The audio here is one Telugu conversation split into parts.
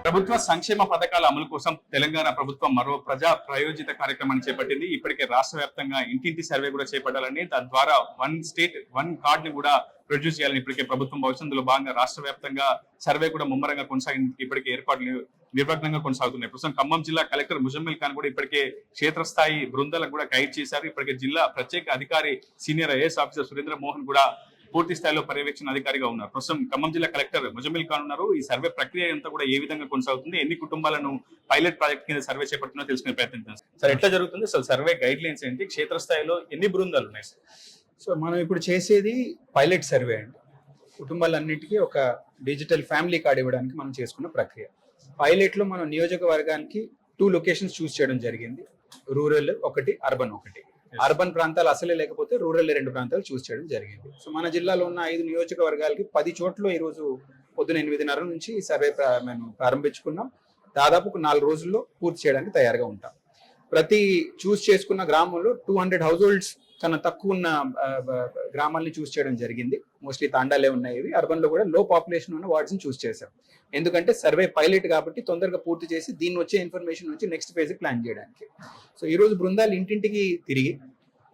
ప్రభుత్వ సంక్షేమ పథకాల అమలు కోసం తెలంగాణ ప్రభుత్వం మరో ప్రజా ప్రయోజిత కార్యక్రమాన్ని చేపట్టింది. ఇప్పటికే రాష్ట్ర వ్యాప్తంగా ఇంటింటి సర్వే కూడా చేపట్టాలని, తద్వారా వన్ స్టేట్ వన్ కార్డ్ ని కూడా ప్రొడ్యూస్ చేయాలని ఇప్పటికే ప్రభుత్వం భావిస్తుంది. అందులో భాగంగా రాష్ట్ర వ్యాప్తంగా సర్వే కూడా ముమ్మరంగా కొనసాగింది. ఇప్పటికే ఏర్పాట్లు నిర్విఘ్నంగా కొనసాగుతున్నాయి. ప్రస్తుతం ఖమ్మం జిల్లా కలెక్టర్ ముజమ్మిల్ ఖాన్ కూడా ఇప్పటికే క్షేత్రస్థాయి బృందాలకు కూడా గైడ్ చేశారు. ఇప్పటికే జిల్లా ప్రత్యేక అధికారి senior IAS officer Surendra Mohan కూడా పూర్తి స్థాయిలో పర్యవేక్షణ అధికారిగా ఉన్నారు. ప్రస్తుతం ఖమ్మం జిల్లా కలెక్టర్ ముజమ్మిల్ ఖాన్ ఉన్నారు. ఈ సర్వే ప్రక్రియ అంతా కూడా ఏ విధంగా కొనసాగుతుంది, ఎన్ని కుటుంబాలను పైలట్ ప్రాజెక్ట్ కింద సర్వే చేపడుతున్నా తెలుసుకునే ప్రయత్నం సార్ ఎట్లా జరుగుతుంది, అసలు సర్వే గైడ్ లైన్స్ ఏంటి, క్షేత్రస్థాయిలో ఎన్ని బృందాలు ఉన్నాయి సార్? సో మనం ఇప్పుడు చేసేది పైలట్ సర్వే అండి. కుటుంబాలన్నిటికీ ఒక డిజిటల్ ఫ్యామిలీ కార్డ్ ఇవ్వడానికి మనం చేసుకున్న ప్రక్రియ. పైలట్ లో మనం నియోజకవర్గానికి 2 లొకేషన్స్ చూస్ చేయడం జరిగింది. రూరల్ ఒకటి, అర్బన్ ఒకటి. అర్బన్ ప్రాంతాలు అసలే లేకపోతే రూరల్ 2 ప్రాంతాలు చూస్ చేయడం జరిగింది. సో మన జిల్లాలో ఉన్న 5 నియోజకవర్గాలకి 10 చోట్ల ఈ రోజు పొద్దున 8:30 నుంచి ఈ సర్వే మేము ప్రారంభించుకున్నాం. దాదాపు 4 రోజుల్లో పూర్తి చేయడానికి తయారుగా ఉంటాం. ప్రతి చూస్ చేసుకున్న గ్రామంలో 200 హౌస్ హోల్డ్స్ కన్నా తక్కువ ఉన్న గ్రామాలని చూస్ చేయడం జరిగింది. మోస్ట్లీ తాండాలే ఉన్నాయి. ఇవి అర్బన్ లో కూడా లో పాపులేషన్ ఉన్న వార్డ్స్ ని చూస్ చేశాం. ఎందుకంటే సర్వే పైలట్ కాబట్టి తొందరగా పూర్తి చేసి దీన్ని వచ్చే ఇన్ఫర్మేషన్ నుంచి నెక్స్ట్ ఫేజ్ ప్లాన్ చేయడానికి. సో ఈ రోజు బృందాలు ఇంటింటికి తిరిగి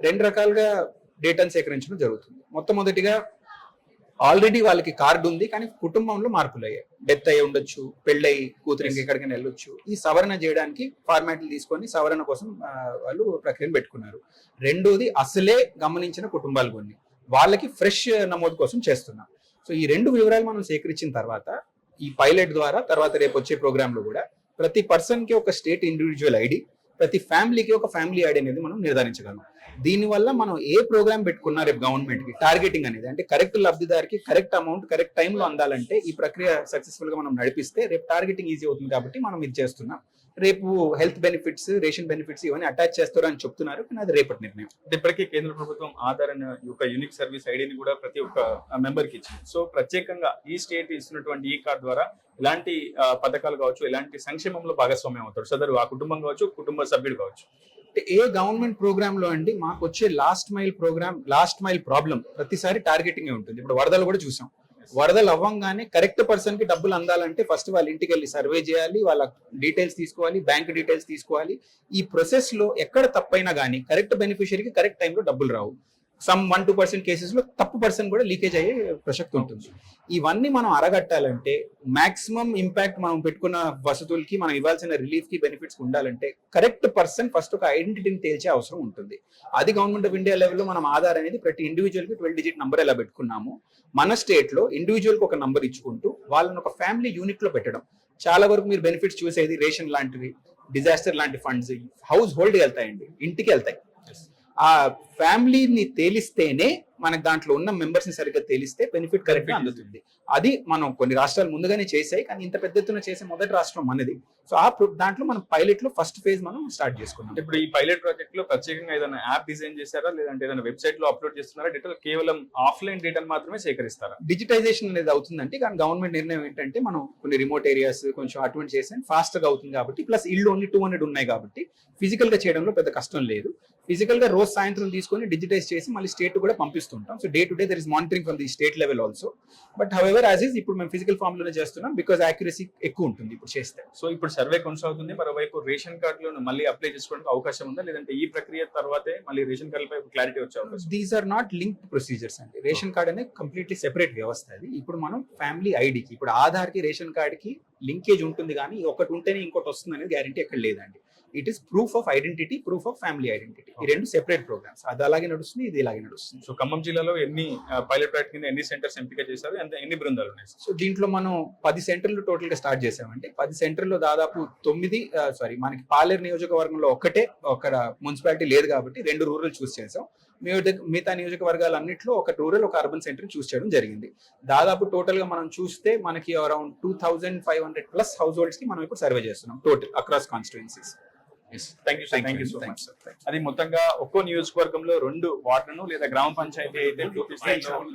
2 రకాలుగా డేటాను సేకరించడం జరుగుతుంది. మొట్టమొదటిగా ఆల్రెడీ వాళ్ళకి కార్డు ఉంది కానీ కుటుంబంలో మార్పులు అయ్యాయి, డెత్ అయ్యి ఉండొచ్చు, పెళ్ళయి కూతురికి ఎక్కడికైనా వెళ్ళొచ్చు. ఈ సవరణ చేయడానికి ఫార్మాట్లు తీసుకొని సవరణ కోసం వాళ్ళు ప్రక్రియను పెట్టుకున్నారు. రెండోది అసలే గమనించిన కుటుంబాలు కొన్ని, వాళ్ళకి ఫ్రెష్ నమోదు కోసం చేస్తున్నాం. సో ఈ 2 వివరాలు మనం సేకరించిన తర్వాత ఈ పైలట్ ద్వారా తర్వాత రేపు వచ్చే ప్రోగ్రామ్ లో కూడా ప్రతి పర్సన్ కి ఒక స్టేట్ ఇండివిజువల్ ఐడి, ప్రతి ఫ్యామిలీకి ఒక ఫ్యామిలీ ఐడి అనేది మనం నిర్ధారించగలం. దీనివల్ల మనం ఏ ప్రోగ్రామ్ పెట్టుకున్నా రేపు గవర్నమెంట్ కి టార్గెటింగ్ అనేది, అంటే కరెక్ట్ లబ్ధిదారికి కరెక్ట్ అమౌంట్ కరెక్ట్ టైంలో అందాలంటే ఈ ప్రక్రియ సక్సెస్ఫుల్ గా మనం నడిపిస్తే రేపు టార్గెటింగ్ ఈజీ అవుతుంది. కాబట్టి మనం ఇది చేస్తున్నాం. రేపు హెల్త్ బెనిఫిట్స్, రేషన్ బెనిఫిట్స్ ఇవన్నీ అటాచ్ చేస్తారు అని చెప్తున్నారు, కానీ అది రేపటి నిర్ణయం. ఇప్పటికీ కేంద్ర ప్రభుత్వం ఆధార్ అనే ఒక యూనిక్ సర్వీస్ ఐడిని కూడా ప్రతి ఒక్క మెంబర్ కి ఇచ్చింది. సో ప్రత్యేకంగా ఈ స్టేట్ ఇస్తున్నటువంటి ఈ కార్డు ద్వారా ఇలాంటి పథకాలు కావచ్చు, ఇలాంటి సంక్షేమంలో భాగస్వామ్యం అవుతాడు సదరు ఆ కుటుంబం కావచ్చు, కుటుంబ సభ్యుడు కావచ్చు. ఏ గవర్నమెంట్ ప్రోగ్రామ్ లో అండి మాకు వచ్చే లాస్ట్ మైల్ ప్రాబ్లం ప్రతిసారి టార్గెటింగ్ ఉంటుంది. ఇప్పుడు వరదలు కూడా చూసాం. వరదలు అవ్వంగానే కరెక్ట్ పర్సన్ కి డబ్బులు అందాలంటే ఫస్ట్ వాళ్ళ ఇంటికి వెళ్ళి సర్వే చేయాలి, వాళ్ళ డీటెయిల్స్ తీసుకోవాలి, బ్యాంక్ డీటెయిల్స్ తీసుకోవాలి. ఈ ప్రొసెస్ లో ఎక్కడ తప్పైనా కానీ కరెక్ట్ బెనిఫిషియరీకి కరెక్ట్ టైంలో డబ్బులు రావు. సమ్ 1-2% కేసెస్ లో తప్పు పర్సన్ కూడా లీకేజ్ అయ్యే ప్రసక్తి ఉంటుంది. ఇవన్నీ మనం అరగట్టాలంటే మాక్సిమం ఇంపాక్ట్ మనం పెట్టుకున్న వసతులకి మనం ఇవ్వాల్సిన రిలీఫ్ కి బెనిఫిట్స్ ఉండాలంటే కరెక్ట్ పర్సన్ ఫస్ట్ ఒక ఐడెంటిటీని తేల్చే అవసరం ఉంటుంది. అది గవర్నమెంట్ ఆఫ్ ఇండియా లెవెల్లో మనం ఆధార్ అనేది ప్రతి ఇండివిజువల్ కి 12 డిజిట్ నంబర్ ఎలా పెట్టుకున్నాము, మన స్టేట్ లో ఇండివిజువల్ కి ఒక నంబర్ ఇచ్చుకుంటూ వాళ్ళని ఒక ఫ్యామిలీ యూనిట్ లో పెట్టడం. చాలా వరకు మీరు బెనిఫిట్స్ చూసేది రేషన్ లాంటివి, డిజాస్టర్ లాంటి ఫండ్స్ హౌస్ హోల్డ్ వెళ్తాయండి, ఇంటికి వెళ్తాయి. ఆ ఫ్యామిలీని తేలిస్తేనే మనకు దాంట్లో ఉన్న మెంబర్స్ ని సరిగ్గా తేలిస్తే బెనిఫిట్ కరెక్ట్ గా అందుతుంది. అది మనం కొన్ని రాష్ట్రాలు ముందుగానే చేసాయి, కానీ ఇంత పెద్ద ఎత్తున చేసే మొదటి రాష్ట్రం మనది. సో ఆ దాంట్లో మనం పైలట్ లో ఫస్ట్ ఫేజ్ మనం స్టార్ట్ చేసుకున్నాం. ఇప్పుడు ఈ పైలట్ ప్రాజెక్ట్ లో ప్రత్యేకంగా ఏదైనా యాప్ డిజైన్ చేశారా, లేదంటే ఏదైనా వెబ్సైట్ లో అప్లోడ్ చేస్తున్నారా, డేటా కేవలం ఆఫ్లైన్ డేటాను మాత్రమే సేకరిస్తారా? డిజిటైజేషన్ అనేది అవుతుందంటే, కానీ గవర్నమెంట్ నిర్ణయం ఏంటంటే మనం కొన్ని రిమోట్ ఏరియాస్ కొంచెం అటువంటి చేస్తే ఫాస్ట్ గా అవుతుంది కాబట్టి, ప్లస్ ఇల్లు ఓన్లీ 200 ఉన్నాయి కాబట్టి ఫిజికల్ గా చేయడంలో పెద్ద కష్టం లేదు. ఫిజికల్ గా రోజు సాయంత్రం తీసుకొని డిజిటైజ్ చేసి మళ్ళీ స్టేట్ కూడా పంపిస్తుంటాం. So day to day there is monitoring from the state level also. But however as is ఇప్పుడు మేము ఫిజికల్ ఫామ్ లోనే చేస్తున్నాం, బికాస్ యాక్యురసీ ఎక్కువ ఉంటుంది ఇప్పుడు చేస్తే. సో ఇప్పుడు సర్వే కొనసాగుతుంది. మరోవైపు రేషన్ కార్డులను మళ్ళీ అప్లై చేసుకోవడానికి అవకాశం ఉందా, లేదంటే ఈ ప్రక్రియ తర్వాతే మళ్ళీ రేషన్ కార్డులపై క్లారిటీ వచ్చే అవకాశం? These are not linked procedures అండి. రేషన్ కార్డ్ అనేది కంప్లీట్లీ సెపరేట్ వ్యవస్థ. అది ఇప్పుడు మనం ఫ్యామిలీ ఐడికి, ఇప్పుడు ఆధార్ కి రేషన్ కార్డ్ కి లింకేజ్ ఉంటుంది, కానీ ఒకటి ఉంటేనే ఇంకోటి వస్తుంది అనేది గ్యారంటీ ఎక్కడ లేదండి. It is proof of identity, proof of family identity. ఈ 2 సెపరేట్ ప్రోగ్రామ్స్. అది అలాగే నడుస్తుంది, ఇది ఇలాగే నడుస్తుంది. సో ఖమ్మం జిల్లాలో ఎన్ని పైలట్ ప్రాజెక్ట్ కింద ఎన్ని సెంటర్స్ ఎంపిక చేశారు, ఎన్ని బృందాలు ఉన్నాయి? సో దీంట్లో మనం 10 సెంటర్లు టోటల్ గా స్టార్ట్ చేసామంటే 10 సెంటర్లో దాదాపు 9 మనకి పాలేరు నియోజకవర్గంలో ఒక మున్సిపాలిటీ లేదు కాబట్టి 2 రూరల్ చూస్ చేసాం. మిగతా నియోజకవర్గాలన్నింటిలో ఒక రూరల్ ఒక అర్బన్ సెంటర్ చూస్ చేయడం జరిగింది. దాదాపు టోటల్ గా మనం చూస్తే మనకి అరౌండ్ 2500+ హౌస్ హోల్డ్స్ కి మనం ఇప్పుడు సర్వే చేస్తున్నాం total across constituencies. Thank you so much sir. అది మొత్తంగా ఒక్కో నియోజకవర్గంలో 2 వార్డులను లేదా గ్రామ పంచాయతీ అయితే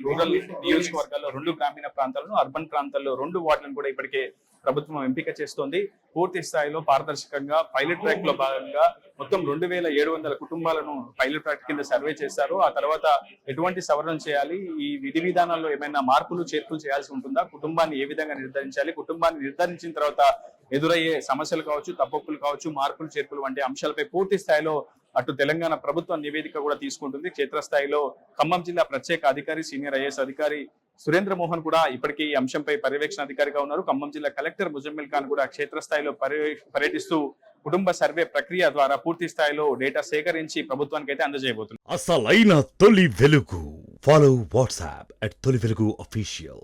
రూరల్ నియోజకవర్గాల్లో 2 గ్రామీణ ప్రాంతాలను, అర్బన్ ప్రాంతాల్లో 2 వార్డులను కూడా ఇప్పటికే ప్రభుత్వం ఎంపిక చేస్తోంది. పూర్తి స్థాయిలో పారదర్శకంగా పైలట్ ట్రాక్ లో భాగంగా మొత్తం 2700 కుటుంబాలను పైలట్ ట్రాక్ కింద సర్వే చేశారు. ఆ తర్వాత ఎటువంటి సవరణ చేయాలి, ఈ విధి విధానాల్లో ఏమైనా మార్పులు చేర్పులు చేయాల్సి ఉంటుందా, కుటుంబాన్ని ఏ విధంగా నిర్ధారించాలి, కుటుంబాన్ని నిర్ధారించిన తర్వాత ఎదురయ్యే సమస్యలు కావచ్చు, తప్పొప్పులు కావచ్చు, మార్పులు చేర్పులు వంటి అంశాలపై పూర్తి స్థాయిలో అటు తెలంగాణ ప్రభుత్వం నివేదిక కూడా తీసుకుంటుంది. క్షేత్రస్థాయిలో ఖమ్మం జిల్లా ప్రత్యేక అధికారి, సీనియర్ ఐఏఎస్ అధికారి సురేంద్ర మోహన్ కూడా ఇప్పటికీ ఈ అంశంపై పర్యవేక్షణ అధికారిగా ఉన్నారు. ఖమ్మం జిల్లా కలెక్టర్ ముజమ్మిల్ ఖాన్ కూడా క్షేత్రస్థాయిలో పర్యటిస్తూ కుటుంబ సర్వే ప్రక్రియ ద్వారా పూర్తి స్థాయిలో డేటా సేకరించి ప్రభుత్వానికి అయితే అందజేయబోతున్నారు. అసలైన తొలి వెలుగు. ఫాలో వాట్సాప్ @తొలి వెలుగు official.